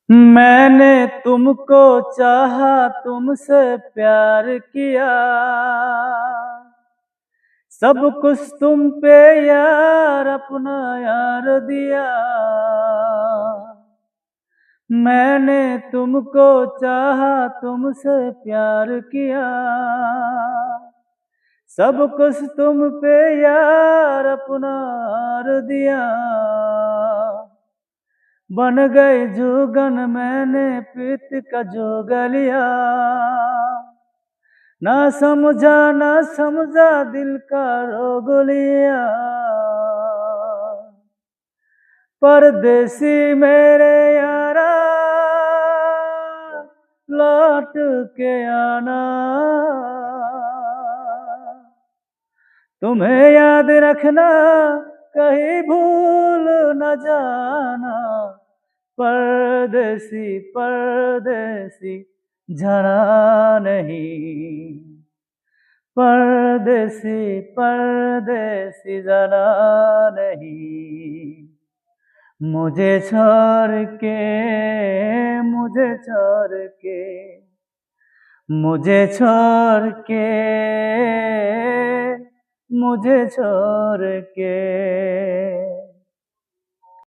मैंने तुमको चाहा, तुमसे प्यार किया, सब कुछ तुम पे यार अपना यार दिया। मैंने तुमको चाहा, तुमसे प्यार किया, सब कुछ तुम पे यार अपना यार दिया। बन गए जुगन मैंने प्रीत का जोग लिया, ना समझा दिल का रोग लिया। परदेसी मेरे यारा लौट के आना, तुम्हें याद रखना कहीं भूल न जाना। परदेसी परदेसी जाना नहीं, परदेसी परदेसी जाना नहीं। मुझे छोड़ के, मुझे छोड़ के, मुझे छोड़ के, मुझे छोड़ के।